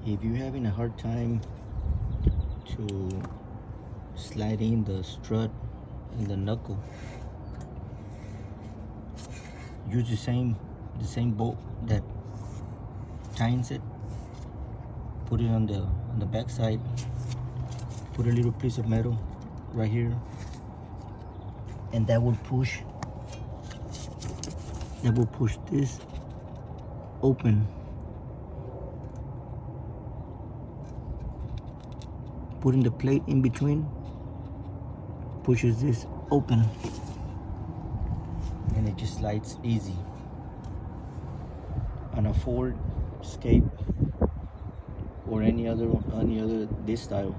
If you're having a hard time to slide in the strut in the knuckle, use the same bolt that tightens it. Put it on the back side. Put a little piece of metal right here, and that will push this open. Putting the plate in between pushes this open, and it just slides easy. On a Ford Escape or any other this style.